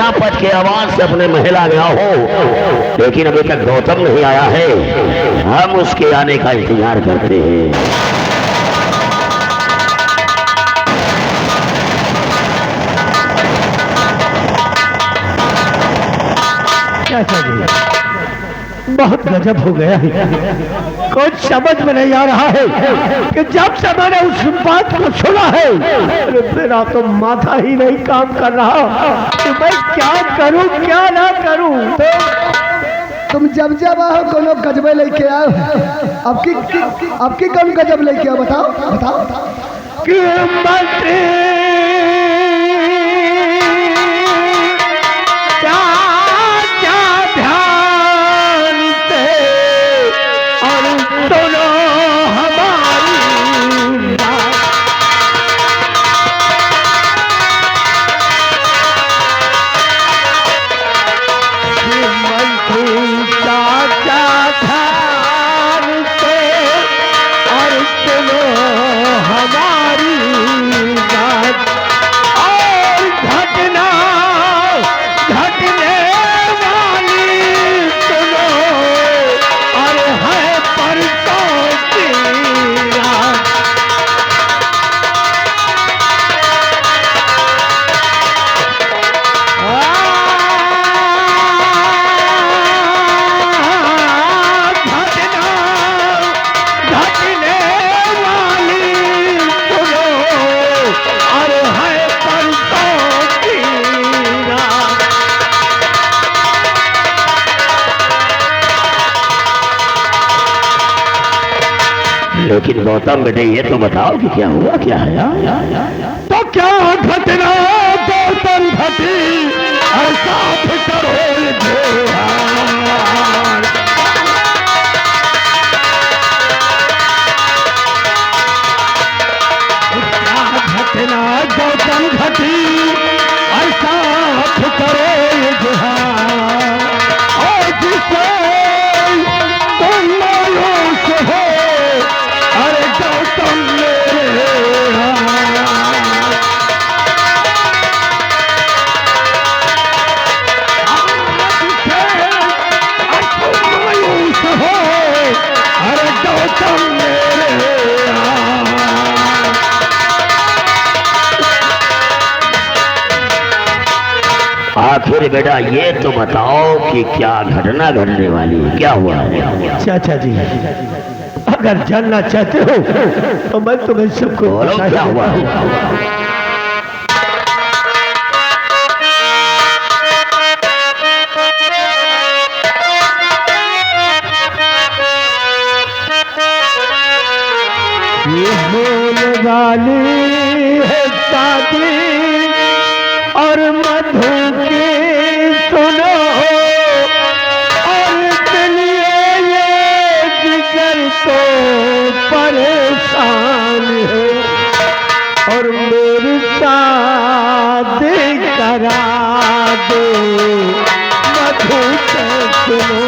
बिना पद के आवाज से अपने महल आ गया हो, लेकिन अभी तक गौतम नहीं आया है। हम उसके आने का इंतजार करते हैं। बहुत गजब हो गया है। कुछ समझ में नहीं आ रहा है कि जब से मैंने उस बात को सुना है मेरा तो माथा ही नहीं काम कर रहा कि मैं क्या करूं क्या ना करूं। तो तुम जब जब आओ कोनो गजबे लेके आओ। आपकी कौन गजब लेके आओ बताओ बताओ। कि मंत्री लेकिन गौतम बेटे ये तो बताओ कि क्या हुआ क्या है? तो क्या घटना गौतम घटी ऐसा करो घटना गौतम घटी ऐसा करो और जिसे तुम मायूस हो अरे गौतम मायूस हो अरे गौतम आखिर बेटा ये तो बताओ कि क्या घटना घटने वाली है, क्या हुआ है? चाचा जी अगर जानना चाहते हो तो मैं तुम्हें सबको बोलो क्या हुआ? ये होने वाली है शादी और मधु की सुनो और चलिए ये जिगर तो परेशान है और मेरी शादी करा दो मधु से सुनो।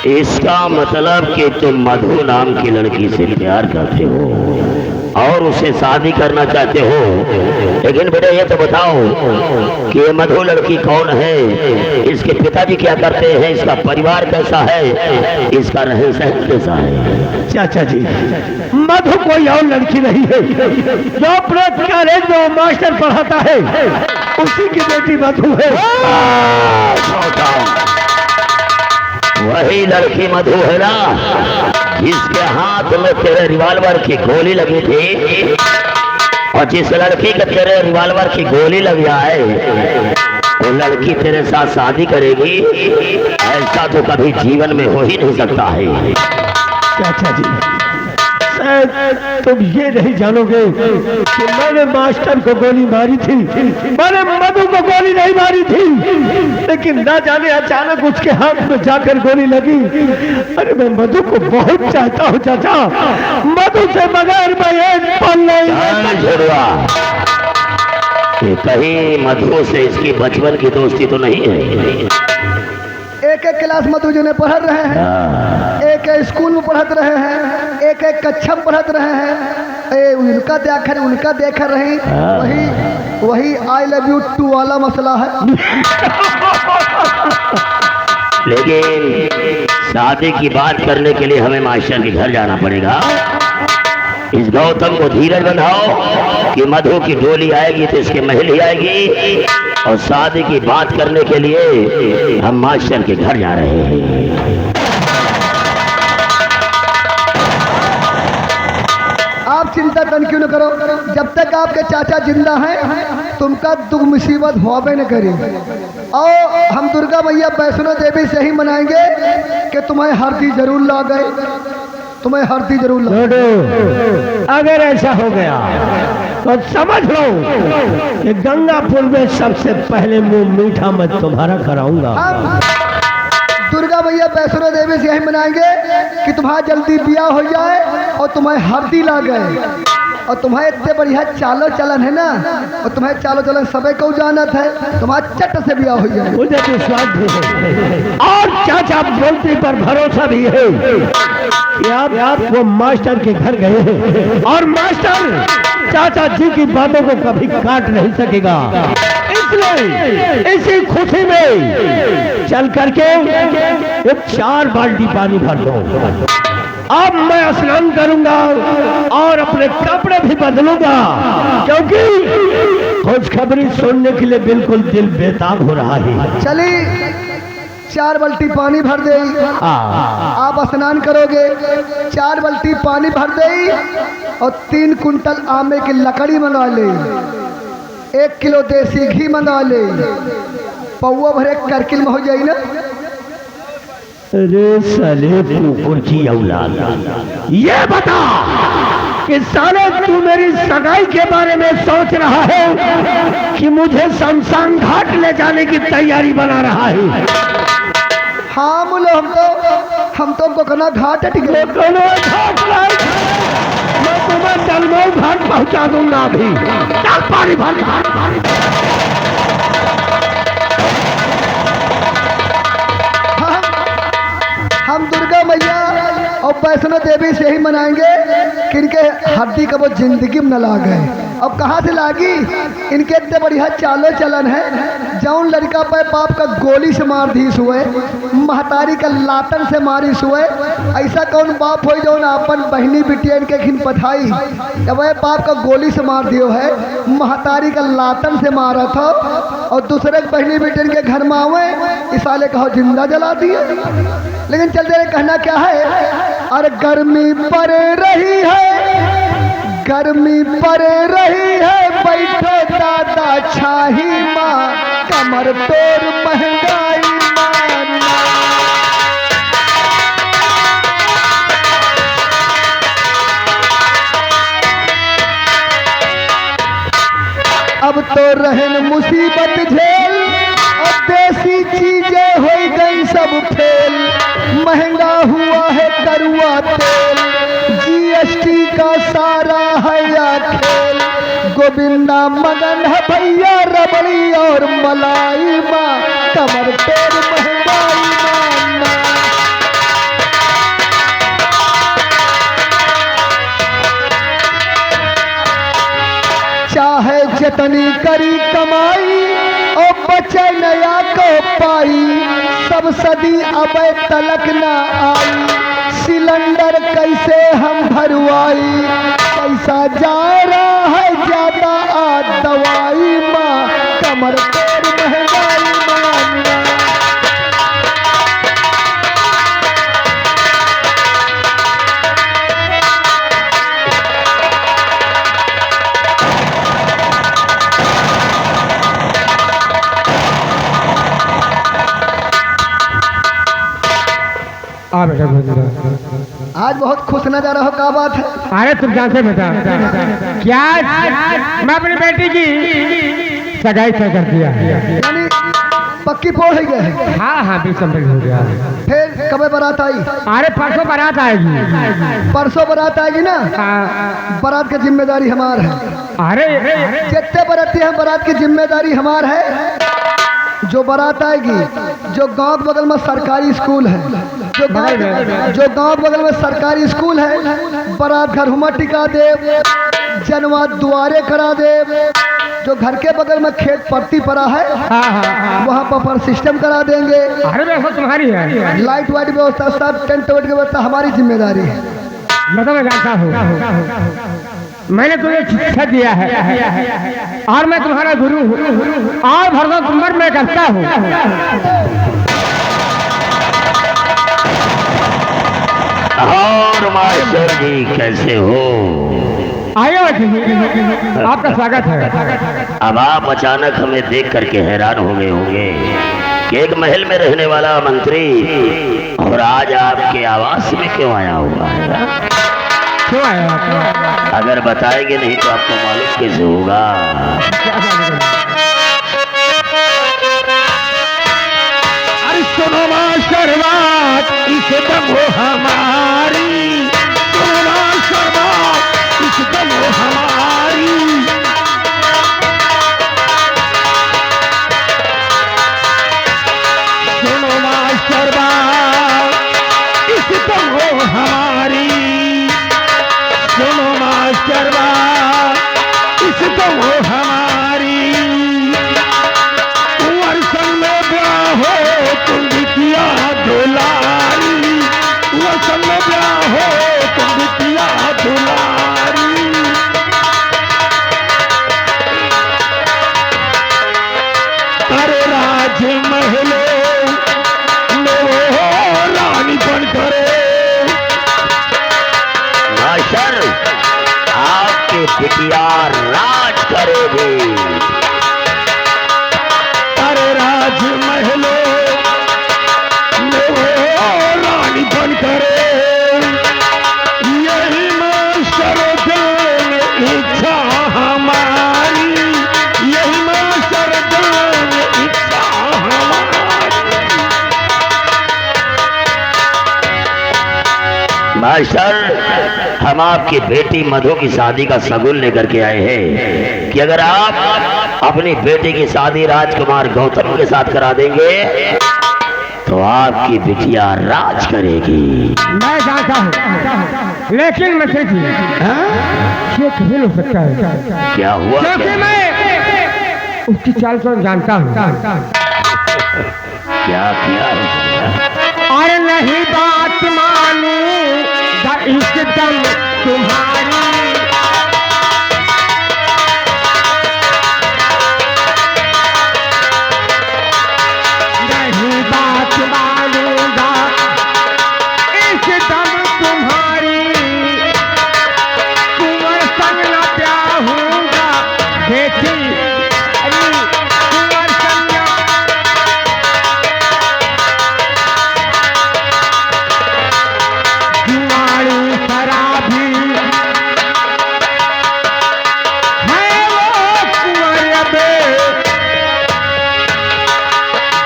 इसका मतलब कि तुम मधु नाम की लड़की से प्यार करते हो और उसे शादी करना चाहते हो। लेकिन बेटा ये तो बताओ कि ये मधु लड़की कौन है, इसके पिताजी क्या करते हैं, इसका परिवार कैसा है, इसका रहन सहन कैसा है? चाचा जी मधु कोई और लड़की नहीं है, जो अपने कॉलेज में मास्टर पढ़ाता है उसी की बेटी मधु है। वही लड़की मधु है ना जिसके हाथ में तेरे रिवाल्वर की गोली लगी थी, और जिस लड़की के तेरे रिवाल्वर की गोली लग जाए वो लड़की तेरे साथ शादी करेगी, ऐसा तो कभी जीवन में हो ही नहीं सकता है। चाचा जी शायद तुम ये नहीं जानोगे कि मैंने मास्टर को गोली मारी थी, मैंने मधु को गोली नहीं मारी थी, लेकिन ना जाने अचानक उसके हाथ में जाकर गोली लगी। अरे मैं मधु को बहुत चाहता हूँ चाचा, मधु से बगैर मैं एक पल नहीं। झुरवा, ये कहीं मधु से इसकी बचपन की दोस्ती तो नहीं है? एक एक क्लास मधु जी ने पढ़ रहे हैं, एक एक स्कूल में पढ़त रहे हैं, एक एक कक्षा में पढ़त रहे हैं। उनका देख रहे, वही आई लव यू टू वाला मसला है। लेकिन शादी की बात करने के लिए हमें मास्टर के घर जाना पड़ेगा। इस गौतम को धीरज बनाओ कि मधु की डोली आएगी तो इसके महल ही आएगी, और शादी की बात करने के लिए हम मास्टर के घर जा रहे हैं। आप चिंता तन क्यों न करो, जब तक आपके चाचा जिंदा हैं तुमका दुख मुसीबत होवे न करे। और हम दुर्गा मैया वैष्णो देवी से ही मनाएंगे कि तुम्हें हरदी जरूर ला गए, तुम्हें हरदी जरूर ला। अगर ऐसा हो गया तो समझ लो कि गंगापुर में सबसे पहले मुंह मीठा मैं तुम्हारा कराऊंगा। हम दुर्गा मैया वैष्णो देवी से यही मनाएंगे कि तुम्हारा जल्दी ब्याह हो जाए और तुम्हें हरदी ला गए। और तुम्हें इतने बढ़िया चालो चलन है ना, और तुम्हें चालो चलन सबे को जानत है, तुम्हारा चट से ब्याह हो जाए। मुझे विश्वास भी है और चाचा बोलती पर भरोसा भी है कि आप वो मास्टर के घर गए हैं और मास्टर चाचा जी की बातों को कभी काट नहीं सकेगा। इसलिए इसी खुशी में चल करके एक 4 बाल्टी पानी भर दो। अब मैं स्नान करूंगा और अपने कपड़े भी बदलूंगा, क्योंकि खुशखबरी सुनने के लिए बिल्कुल दिल बेताब हो रहा है। चली 4 बाल्टी पानी भर दे, आप स्नान करोगे। 4 बाल्टी पानी भर दे और 3 कुंटल आमे की लकड़ी मंगा ले, 1 किलो देसी घी मंगा ले, पौवा भरे करकिल में हो जाए ना। अरे साले कुकुर की औलाद, ये बता कि साले तू मेरी सगाई के बारे में सोच रहा है कि मुझे शमशान घाट ले जाने की तैयारी बना रहा है? हाँ बोलो, हम तो कोकना घाट टिके, मैं तुम्हें दलमऊ घाट पहुंचा दूंगा। अभी चल पानी भर। हम दुर्गा मैया और वैष्णो देवी से ही मनाएंगे कि इनके हड्डी का वो जिंदगी में न लागे। अब कहाँ से लागी, इनके इतने बढ़िया चालो चलन है। जौन लड़का पे बाप का गोली से मार दी हुए, महतारी का लातन से मारी हुए, ऐसा कौन बाप हो जौन अपन बहनी बिटिया इनके खिन पठाई, जब वह बाप का गोली से मार दियो है, महतारी का लातन से मारा था, और दूसरे बहनी बिटिया के घर में आवे इस साले कहो जिंदा जला दिए। लेकिन चलते रहे, कहना क्या है, अरे गर्मी पड़ रही है, गर्मी पड़ रही है, बैठो दादा छाही माँ, कमर तोड़ महंगाई मारना। अब तो रहन मुसीबत झेल, और देसी चीजें हो गई सब फेल, महंगा हुआ है करुआ तेल, जीएसटी का सारा है या खेल, गोविंदा मगन है भैया रबड़ी और मलाई माँ, कमर तोड़ महंगाई मारना। चाहे जितनी करी कमाई और बचे नया को पाई, सब सदी अब तलक ना आई, सिलेंडर कैसे हम भरवाई, पैसा जा रहा है ज्यादा आ दवाई माँ, कमर तोड़ महंगाई मारना। आज बहुत खुश नजर हो, क्या बात है? अरे तुम जानते बता क्या मैं अपनी बेटी की सगाई तय कर दिया है। यानी पक्की पोड़ हो गए है। हाँ हाँ बिल्कुल कंप्लीट हो गया। फिर कब बारात आई? अरे परसों बारात आएगी। परसों बारात आएगी ना? हाँ। बारात की जिम्मेदारी हमार है। अरे जितने बाराती हैं बारात की जिम्मेदारी हमार है। जो बारात आएगी, जो गांव के बगल में सरकारी स्कूल है, जो गांव के बगल में सरकारी स्कूल है, बारात घर हुमा टिका दे, जनवा दुआरे करा दे। जो घर के बगल में खेत पड़ती पड़ा है, वहाँ पर सिस्टम करा देंगे। अरे व्यवस्था तुम्हारी है, लाइट वाइट व्यवस्था सब, टेंट वेंट की व्यवस्था हमारी जिम्मेदारी है। मैं जानता हूँ, मैंने तुम्हें शिक्षा दिया है और मैं तुम्हारा गुरु हूँ और भरदम उम्र में करता हूँ। और मास्टर जी कैसे हो? आयो आपका स्वागत है। अब आप अचानक हमें देख करके हैरान हो गए होंगे कि एक महल में रहने वाला मंत्री और आज आपके आवास में क्यों आया हुआ है? क्यों आया? अगर बताएंगे नहीं तो आपको मालूम कैसे होगा? अरे सुनो मास्टर बात, इस दम हो हमारी, सुनो मास्टर बात, इस दम हो हमारी। सुनो मास्टर बात, इस दम हो हमारी, सुनो मास्टर बात, इस दम हो हमारी। कुंवर संग में ब्याह हो तुम बिटिया दुलारी, कुंवर संग में ब्याह हो तुम बिटिया दुलारी। अरे राज महलो में वो रानी बन करे। मास्टर आपके बिटिया राज करेगी। अरे राज महलो में वो रानी बन करे, यही मास्टर दिल में इच्छा हमारी, यही मास्टर दिल में इच्छा हमारी। मास्टर हम आपकी बेटी मधु की शादी का शगुन लेकर के आए हैं कि अगर आप अपनी बेटी की शादी राजकुमार गौतम के साथ करा देंगे तो आपकी बिटिया राज करेगी। मैं जानता हूँ, लेकिन मंत्री जी ये कभी हो सकता है? क्या हुआ? क्योंकि मैं उसकी चाल को जानता हूँ। क्या किया है? और नहीं बात मानू इस दम तुम्हारी, नहीं बात मानूंगा इस दम तुम्हारी, कुंवर संग न ब्याहूंगा बेटी, कुंवर संग जुआड़ी शराबी है वो कुंवर बे,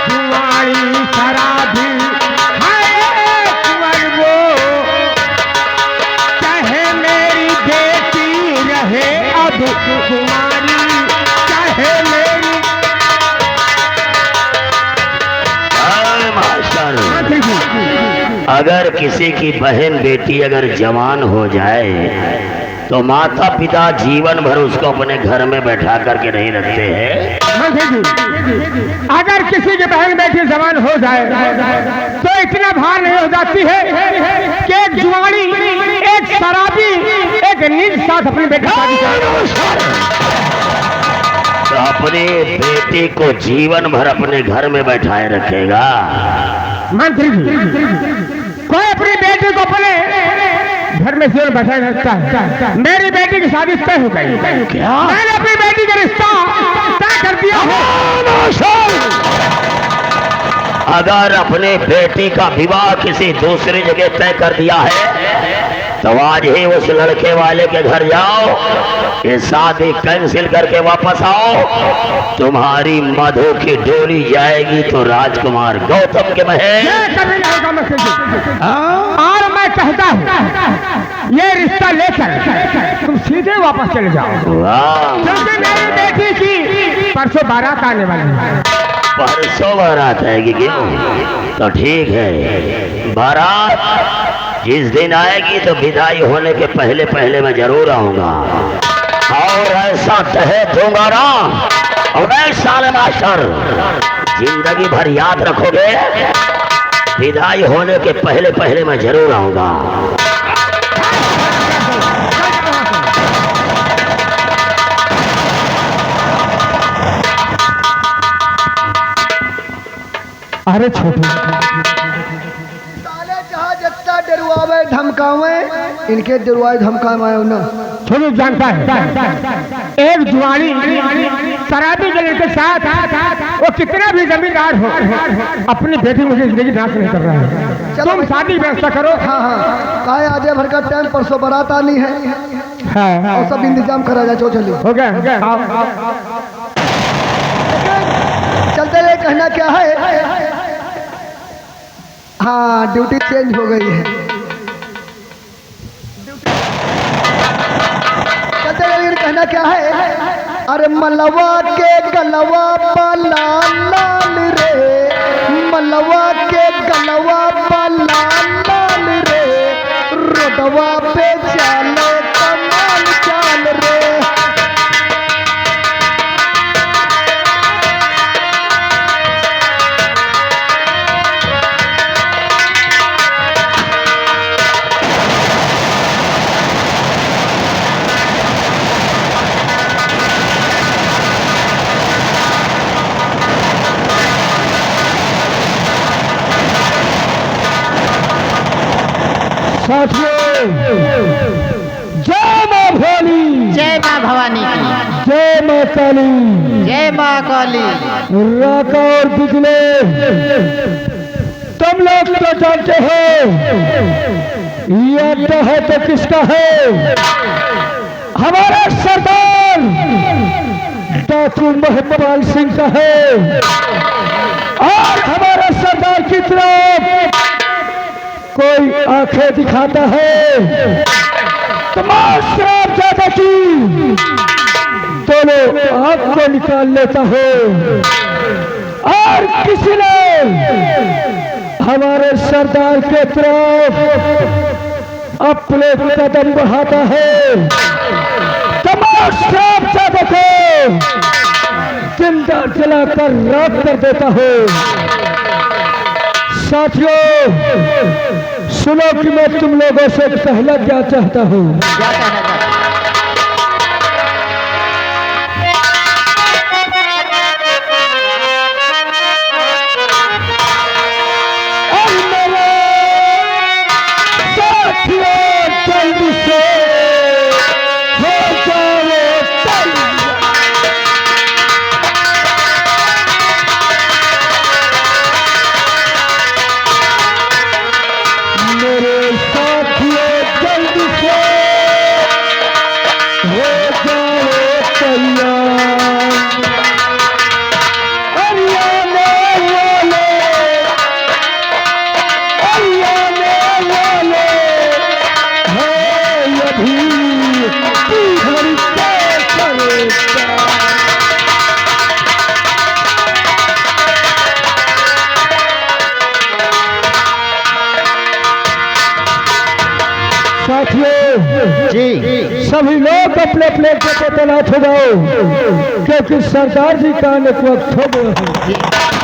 जुआड़ी शराबी है कुंवर वो, चाहे मेरी बेटी रहे अब कुमारी, चाहे मेरी। मास्टर अगर किसी की बहन बेटी अगर जवान हो जाए तो माता पिता जीवन भर उसको अपने घर में बैठा करके नहीं रखते हैं। अगर किसी की बहन बेटी जवान हो जाए तो इतना भार नहीं हो जाती है कि एक जुआनी, एक शराबी, एक नीच साथ अपनी बेटी शादी करे। तो अपने बेटे को जीवन भर अपने घर में बैठाए रखेगा। मंत्री जी कोई अपनी बेटी को अपने घर में सिर बैठा रखता है। मेरी बेटी की शादी तय हो गई। क्या? मैंने अपनी बेटी का रिश्ता तय कर दिया है। अगर अपने बेटी का विवाह किसी दूसरी जगह तय कर दिया है तो आज ही उस लड़के वाले के घर जाओ, ये शादी कैंसिल करके वापस आओ। तुम्हारी मधु की डोली जाएगी तो राजकुमार गौतम के महल। ये कभी नहीं होगा मक्खी जी। और मैं कहता हूँ ये रिश्ता लेकर तुम सीधे वापस चले जाओ, वाह, क्योंकि मेरी बेटी की परसों बारात आने वाली है। परसों बारात आएगी क्यों? तो ठीक है, बारात जिस दिन आएगी तो विदाई होने के पहले पहले मैं जरूर आऊंगा और ऐसा तहे दूंगा ना, और साल मास्टर जिंदगी भर याद रखोगे, विदाई होने के पहले पहले मैं जरूर आऊंगा। अरे छोटू, साले जहाँ जितना डरुआवे धमकावे, इनके डरुआए धमकावे ना। छोटू जानता है एक जुआनी शराबी जलन के साथ वो कितना भी जमींदार हो, अपनी बेटी मुझे जिंदगी नाश नहीं कर रहा है। तुम शादी व्यवस्था करो। हाँ हाँ, काहे आजे भर का टाइम, परसों बारात आनी है और सब इंतजाम करा जाए। चलिए हो गया। चलते रहे, कहना क्या है। हाँ, ड्यूटी चेंज हो गई है। चलते रहे, कहना क्या है। अरे मलवा के गलवा पाला लाल रे, मलवा के गलवा पाला लाल रे, रोडवा पे चाले कमाल चाल रे। जय माँ भोली, जय माँ भवानी की, जय माँ काली, जय माँ काली। राका और बिजले, तुम लोग तो जानते हो ये तो है तो किसका है। हमारा सरदार डाकू महपाल सिंह का है, और हमारा सरदार की तरफ कोई आंखें दिखाता है तो शराब ज्यादा की दोनों आंख को निकाल लेता हो, और किसी ने हमारे सरदार के तरफ अपने कदम बढ़ाता है तो शराब ज्यादा को जिंदा जलाकर राख कर देता हो। साथियों सुनो कि मैं तुम लोगों से कहना क्या चाहता हूँ। क्या कहना चाहते हैं? और मेरे साथियों जल्दी से हो जाओ तैयार। मेरे साथियों जल्दी से हो जाओ तैयार। हरियाणा वाले, हरियाणा वाले हैं अभी हरि साथियों जी सभी लोग अपने अपने जगह तैनात हो जाओ, क्योंकि सरदार जी का आने का वक्त हो गया है।